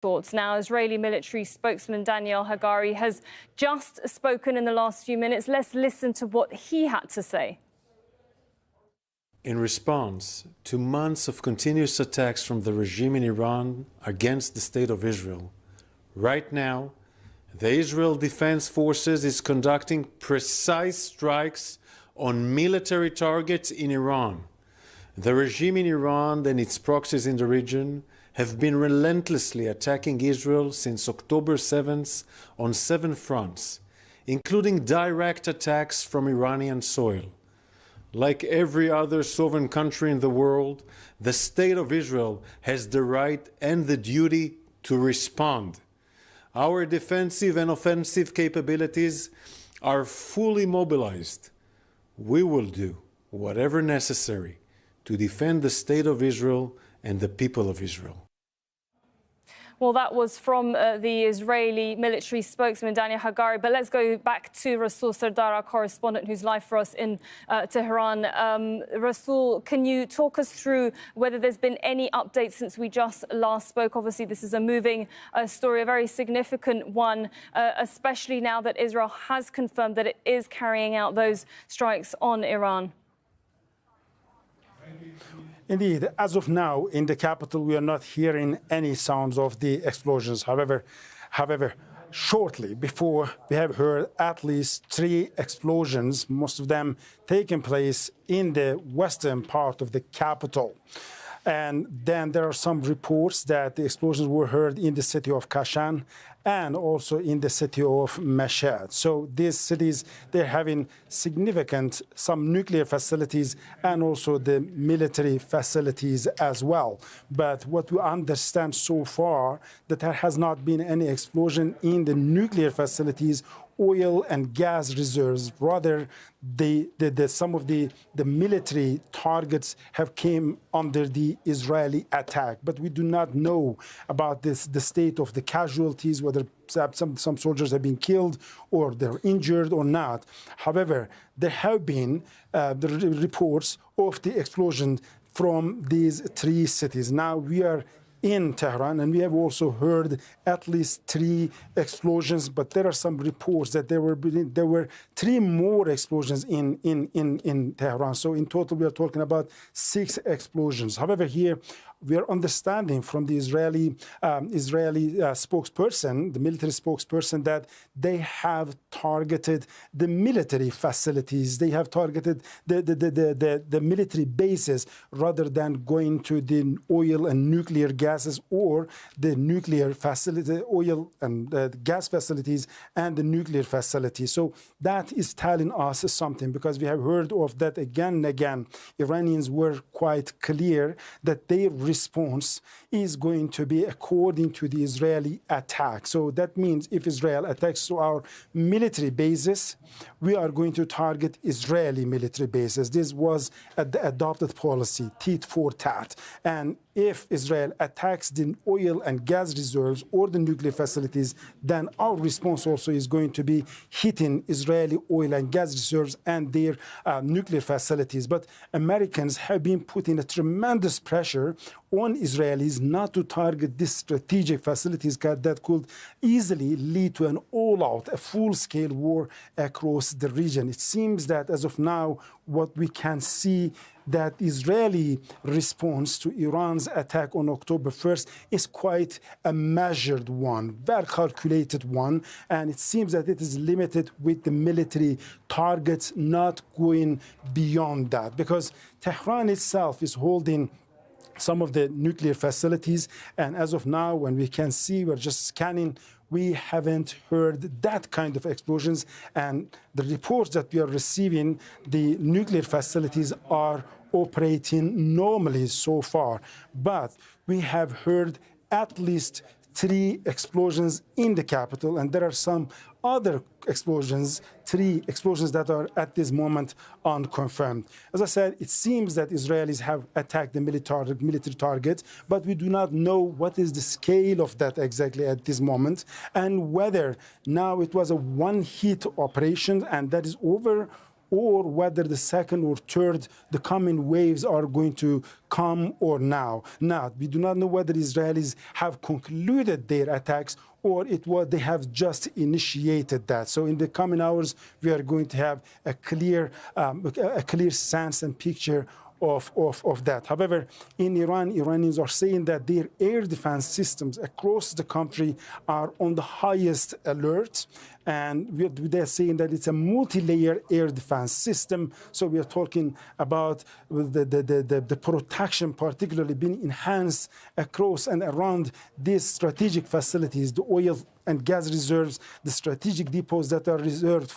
thoughts. Now, Israeli military spokesman Daniel Hagari has just spoken in the last few minutes. Let's listen to what he had to say. In response to months of continuous attacks from the regime in Iran against the State of Israel, right now, the Israel Defense Forces is conducting precise strikes on military targets in Iran. The regime in Iran and its proxies in the region have been relentlessly attacking Israel since October 7th on 7 fronts, including direct attacks from Iranian soil. Like every other sovereign country in the world, the State of Israel has the right and the duty to respond. Our defensive and offensive capabilities are fully mobilized. We will do whatever necessary to defend the State of Israel and the people of Israel. Well, that was from the Israeli military spokesman, Daniel Hagari. But let's go back to Rasul Sardar, our correspondent who's live for us in Tehran. Rasul, can you talk us through whether there's been any updates since we just last spoke? Obviously, this is a moving story, a very significant one, especially now that Israel has confirmed that it is carrying out those strikes on Iran. Indeed, as of now, in the capital, we are not hearing any sounds of the explosions. However, shortly before, we have heard at least 3 explosions, most of them taking place in the western part of the capital. And then there are some reports that the explosions were heard in the city of Kashan and also in the city of Mashhad. So these cities, they're having significant, some nuclear facilities and also the military facilities as well. But what we understand so far, that there has not been any explosion in the nuclear facilities, oil and gas reserves. Rather, some of the military targets have came under the Israeli attack. But we do not know about the state of the casualties, whether some soldiers have been killed or they're injured or not. However, there have been the reports of the explosion from these 3 cities. Now we are in Tehran, and we have also heard at least 3 explosions, but there are some reports that there were 3 more explosions in Tehran. So in total, we are talking about 6 explosions. However, here we are understanding from the Israeli spokesperson, the military spokesperson, that they have targeted the military facilities. They have targeted the military bases rather than going to the oil and nuclear gases or the nuclear facility, oil and gas facilities and the nuclear facilities. So that is telling us something, because we have heard of that again and again. Iranians were quite clear that their response is going to be according to the Israeli attack. So that means if Israel attacks to our military bases, we are going to target Israeli military bases. This was the adopted policy, tit for tat. And if Israel attacks the oil and gas reserves or the nuclear facilities, then our response also is going to be hitting Israeli oil and gas reserves and their nuclear facilities. But Americans have been putting a tremendous pressure on Israelis not to target these strategic facilities that could easily lead to an all-out, a full-scale war across the region. It seems that as of now, what we can see, that Israeli response to Iran's attack on October 1st is quite a measured one, well calculated one, and it seems that it is limited with the military targets, not going beyond that, because Tehran itself is holding some of the nuclear facilities, and as of now, when we can see, we're just scanning, we haven't heard that kind of explosions, and the reports that we are receiving, the nuclear facilities are operating normally so far. But we have heard at least 3 explosions in the capital, and there are some other explosions, 3 explosions that are at this moment unconfirmed. As I said, it seems that Israelis have attacked the military targets, but we do not know what is the scale of that exactly at this moment, and whether now it was a one-hit operation and that is over, or whether the second or third, the coming waves are going to come or not. We do not know whether Israelis have concluded their attacks or they have just initiated that. So in the coming hours, we are going to have a clear sense and picture of that. However, in Iran, Iranians are saying that their air defense systems across the country are on the highest alert. And they're saying that it's a multi-layer air defense system. So we are talking about the protection particularly being enhanced across and around these strategic facilities, the oil and gas reserves, the strategic depots that are reserved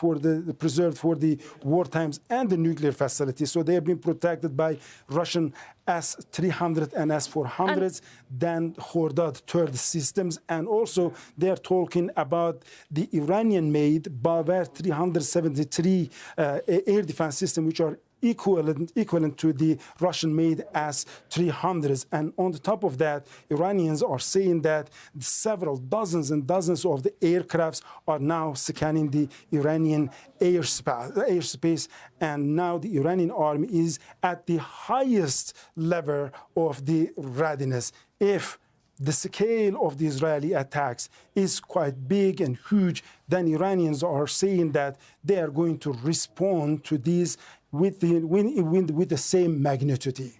preserved for the war times, and the nuclear facilities. So they have been protected by Russian S-300 and S-400s, then Khordad third systems, and also they are talking about the Iranian-made Bavar 373 air defense system, which are equivalent to the Russian-made S-300s. And on the top of that, Iranians are saying that several dozens and dozens of the aircrafts are now scanning the Iranian airspace. And now the Iranian army is at the highest level of the readiness. If the scale of the Israeli attacks is quite big and huge, then Iranians are saying that they are going to respond to these with the same magnitude.